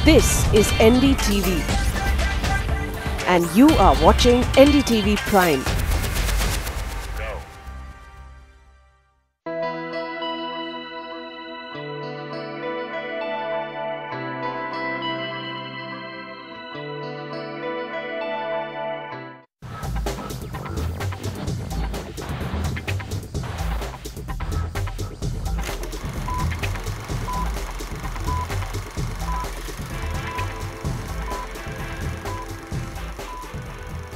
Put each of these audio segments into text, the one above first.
This is NDTV and you are watching NDTV Prime.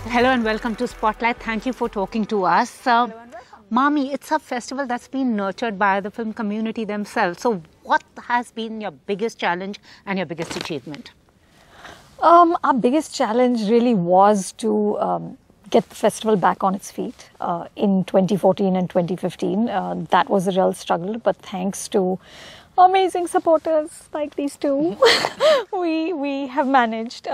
Hello and welcome to Spotlight. Thank you for talking to us. MAMI, it's a festival that's been nurtured by the film community themselves. So what has been your biggest challenge and your biggest achievement? Our biggest challenge really was to get the festival back on its feet in 2014 and 2015. That was a real struggle, but thanks to amazing supporters like these two, we have managed.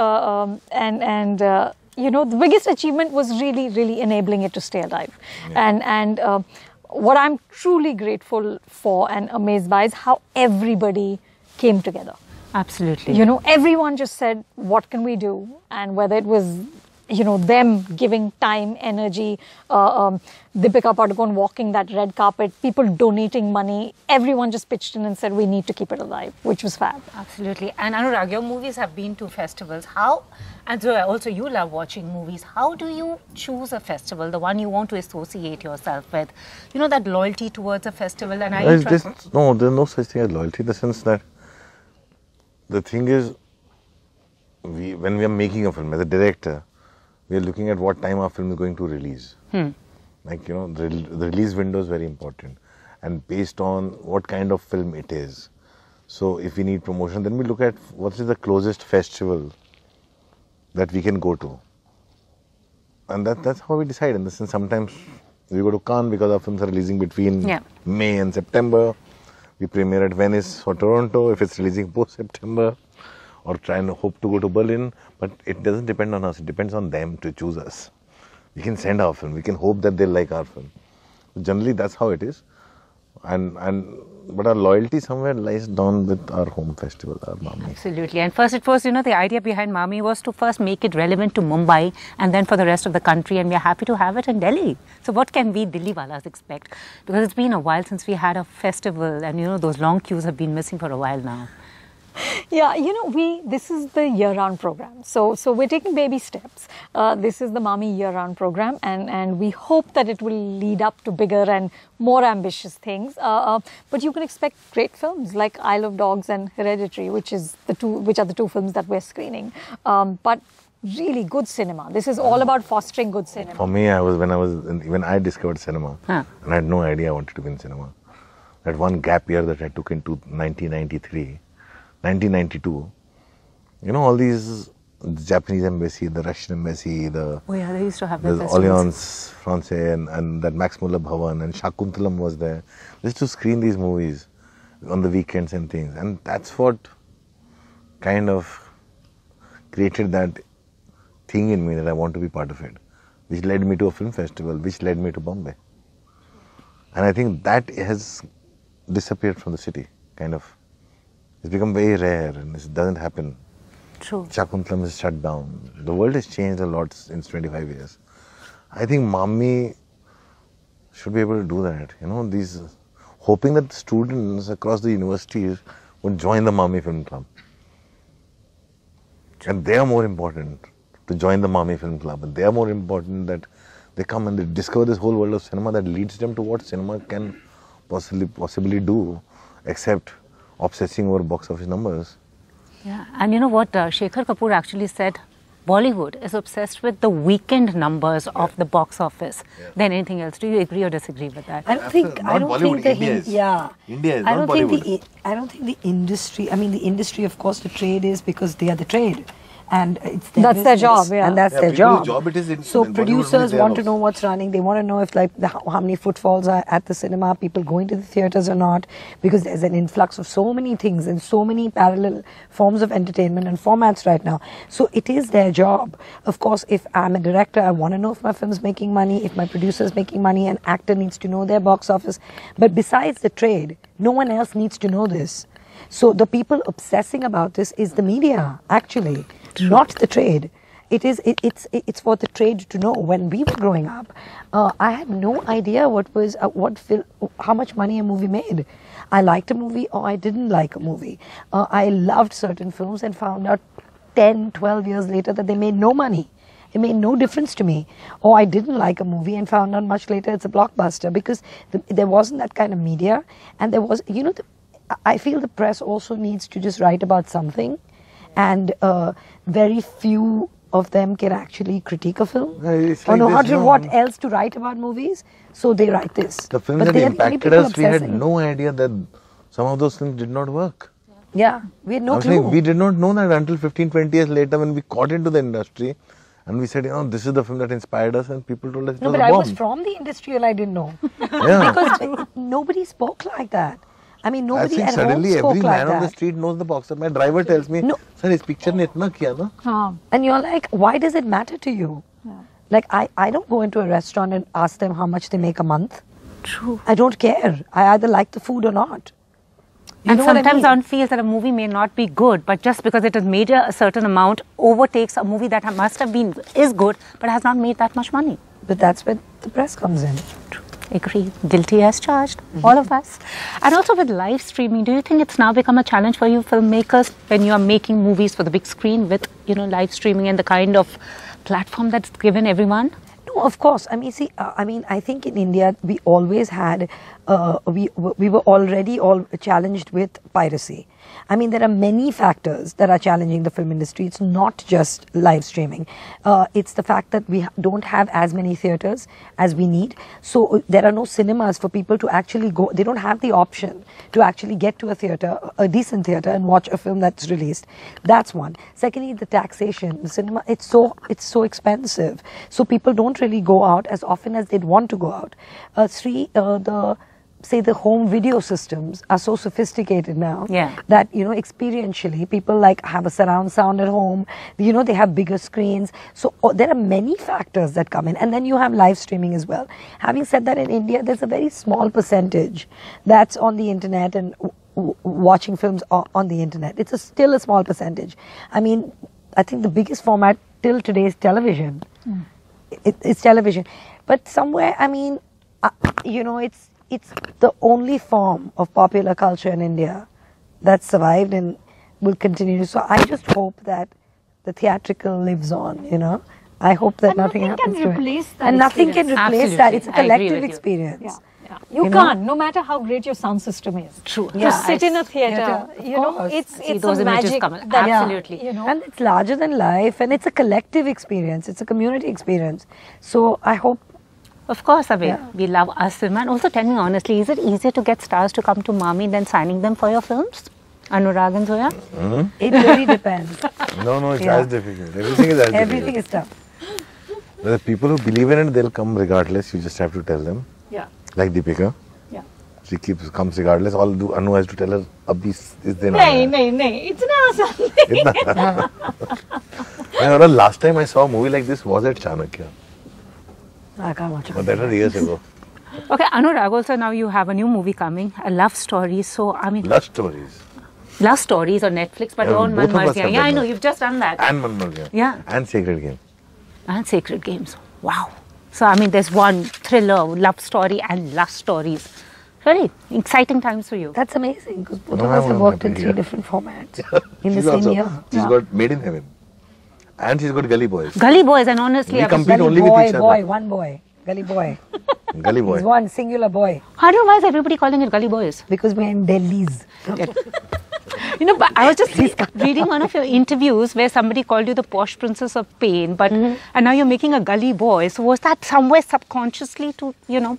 You know, the biggest achievement was really enabling it to stay alive. Yeah. What I'm truly grateful for and amazed by is how everybody came together. Absolutely. You know, everyone just said, what can we do? And whether it was, you know, them giving time, energy, Deepika Padukone walking that red carpet, people donating money, everyone just pitched in and said, we need to keep it alive, which was fab. Absolutely. And Anurag, your movies have been to festivals. How, and Zoya, also you love watching movies. How do you choose a festival, the one you want to associate yourself with? You know, that loyalty towards a festival. And there's no such thing as loyalty in the sense that the thing is, when we are making a film, as a director, we are looking at what time our film is going to release. Like, you know, the release window is very important. And based on what kind of film it is. So if we need promotion, then we look at what is the closest festival that we can go to. And that's how we decide. In the sense, sometimes we go to Cannes because our films are releasing between May and September. We premiere at Venice or Toronto if it's releasing post-September. Or try and hope to go to Berlin, but it doesn't depend on us, it depends on them to choose us. We can send our film, we can hope that they like our film. Generally that's how it is. But our loyalty somewhere lies down with our home festival, our MAMI. Absolutely. And first it was, you know, the idea behind MAMI was to first make it relevant to Mumbai and then for the rest of the country, and we are happy to have it in Delhi. So what can we Delhi-walas expect? Because it's been a while since we had a festival and, you know, those long queues have been missing for a while now. Yeah, you know, this is the year-round program. So we're taking baby steps. This is the MAMI year-round program, and we hope that it will lead up to bigger and more ambitious things. But you can expect great films like Isle of Dogs and Hereditary, which are the two films that we're screening. But really good cinema. This is all about fostering good cinema. For me, when I discovered cinema, and I had no idea I wanted to be in cinema. That one gap year that I took into 1993. 1992, you know, all these Japanese embassy, the Russian embassy, they used to have the Alliance Française and that Max Muller Bhavan and Shakuntalam was there. They used to screen these movies on the weekends and things, and that's what kind of created that thing in me that I want to be part of it, which led me to a film festival, which led me to Bombay. And I think that has disappeared from the city, kind of. It's become very rare and it doesn't happen. True. Shakuntalam is shut down. The world has changed a lot in 25 years. I think MAMI should be able to do that. You know, hoping that the students across the universities would join the MAMI Film Club. And they are more important to join the MAMI Film Club. And they are more important that they come and they discover this whole world of cinema that leads them to what cinema can possibly do, except obsessing over box office numbers. Yeah, and you know what Shekhar Kapoor actually said, Bollywood is obsessed with the weekend numbers of the box office than anything else. Do you agree or disagree with that? I don't think the industry, I mean the industry, of course, the trade is because they are the trade. And it's their their job, and that's their job. So in producers want to know what's running. They want to know if how many footfalls are at the cinema, people going to the theatres or not, because there's an influx of so many things and so many parallel forms of entertainment and formats right now. So it is their job. Of course, if I'm a director, I want to know if my film's making money, if my producer's making money, an actor needs to know their box office. But besides the trade, no one else needs to know this. So the people obsessing about this is the media, actually, not the trade. It's for the trade to know. When we were growing up, I had no idea how much money a movie made. I liked a movie or I didn't like a movie. I loved certain films and found out 10, 12 years later that they made no money. It made no difference to me. Or I didn't like a movie and found out much later it's a blockbuster, because there wasn't that kind of media. And there was, I feel the press also needs to just write about something, and very few of them can actually critique a film or know what else to write about movies, so they write this. The films that impacted us, we had no idea that some of those films did not work. Yeah, we had no clue. We did not know that until 15, 20 years later, when we got into the industry and we said, this is the film that inspired us, and people told us it was a bomb. I was from the industry and I didn't know. Yeah. Because nobody spoke like that. I mean, nobody at home suddenly spoke every like man on the street knows the boxer. My driver tells me, sir, this picture ne itna kiya na. And you're like, why does it matter to you? Yeah. Like, I don't go into a restaurant and ask them how much they make a month. True. I don't care. I either like the food or not. And sometimes one feels that a movie may not be good, but just because it has made a certain amount overtakes a movie that is good, but has not made that much money. But that's where the press comes in. True. Agree. Guilty as charged, all of us. And also with live streaming, do you think it's now become a challenge for you filmmakers when you are making movies for the big screen with, live streaming and the kind of platform that's given everyone? No, of course. I mean, I think in India we always had, we were already all challenged with piracy. I mean, there are many factors that are challenging the film industry. It's not just live streaming. It's the fact that we don't have as many theatres as we need. So there are no cinemas for people to actually go. They don't have the option to actually get to a theatre, a decent theatre, and watch a film that's released. That's one. Secondly, the taxation. The cinema, it's so expensive. So people don't really go out as often as they'd want to go out. The home video systems are so sophisticated now that, experientially, people have a surround sound at home, they have bigger screens. So there are many factors that come in. And then you have live streaming as well. Having said that, in India, there's a very small percentage that's on the internet and watching films on the internet. It's still a small percentage. I mean, I think the biggest format till today is television. It's television. But somewhere, I mean, it's the only form of popular culture in India that survived and will continue. So I just hope that the theatrical lives on, I hope that nothing happens to it. And nothing can replace that. It's a collective experience. Yeah. You can't, no matter how great your sound system is. True. To sit in a theatre, it's those a magic. Absolutely. And it's larger than life, and it's a collective experience. It's a community experience. So I hope. Of course, Abhay. We love our cinema. And also, tell me honestly, is it easier to get stars to come to MAMI than signing them for your films? Anurag and Zoya? It really depends. No, it's as difficult. Everything is as difficult. Everything is tough. The people who believe in it, they'll come regardless. You just have to tell them. Yeah. Like Deepika. Yeah. She comes regardless. All Anu has to tell her, Abhi is there. No. Itna something. Last time I saw a movie like this was at Chanakya. I can't watch it. But that was years ago. Okay, Anurag, also now you have a new movie coming, a love story. So, I mean... Love stories. Love stories on Netflix, but on Man Mar Gaya. Yeah, I know, you've just done that. And Man Mar Gaya. Yeah. And Sacred Game. And Sacred Games. Wow. So, I mean, there's one thriller, love story and love stories. Really exciting times for you. That's amazing, because both of us have worked in 3 different formats in the same year. She's got Made in Heaven. And she's got Gully Boys. Gully Boys, and honestly, we compete only with each other. One boy. Gully Boy. Gully Boy. He's one singular boy. I don't know why is everybody calling it Gully Boys? Because we're in Delhi's. But I was just reading one of your interviews where somebody called you the posh princess of pain, but and now you're making a Gully Boy. So was that somewhere subconsciously to,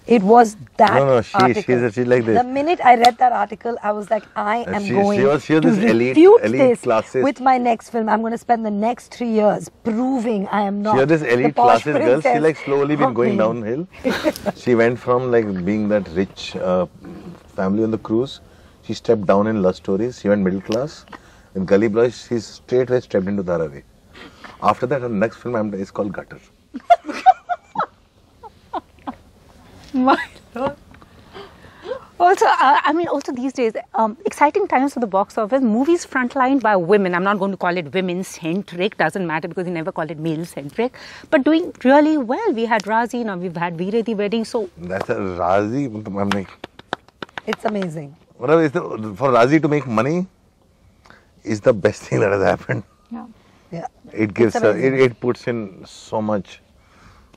It was that article. She's like this. The minute I read that article, I was like, I am going to refute this classes. with my next film. I'm going to spend the next 3 years proving I am not. She had this elite classes girl. She slowly been going downhill. She went from being that rich family on the cruise. She stepped down in love stories. She went middle class. In Gully Boys, she straightway stepped into Dharavi. After that, her next film is called Gutter. My Lord. Also, I mean, also these days, exciting times for the box office. Movies frontlined by women. I'm not going to call it women-centric. Doesn't matter because you never call it male-centric. But doing really well. We had Razi, now we've had Veere the Wedding. So that's a Razi. I'm like, it's amazing. for Razi to make money is the best thing that has happened. Yeah. Yeah. It gives it puts in so much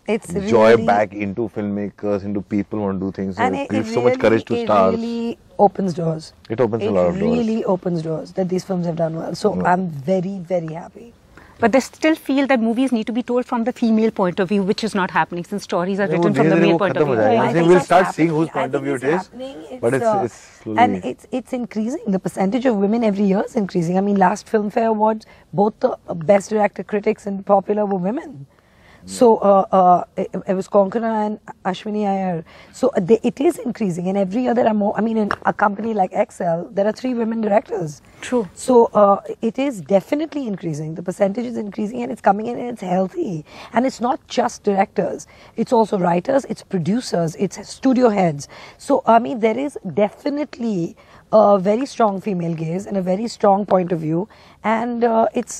It's joy really, back into filmmakers, into people who want to do things. and It gives so much courage to stars. It really opens doors. It opens a lot of doors. It really opens doors that these films have done well. So I'm very, very happy. but they still feel that movies need to be told from the female point of view, which is not happening since stories are written from the male point of view. I think we'll start seeing whose point of view it is. But it's slowly. And it's increasing. The percentage of women every year is increasing. I mean, last Filmfare Awards, both the best director critics and popular were women. So it was Konkana and Ashwini Iyer. So it is increasing, and every year there are more. I mean, in a company like Excel, there are 3 women directors. True. So it is definitely increasing. The percentage is increasing, and it's coming in, and it's healthy. And it's not just directors; it's also writers, it's producers, it's studio heads. So I mean, there is definitely a very strong female gaze and a very strong point of view, and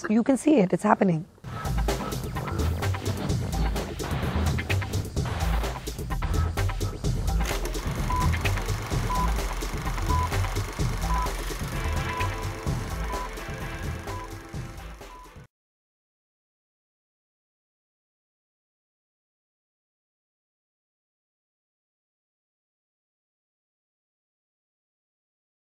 you can see it. It's happening.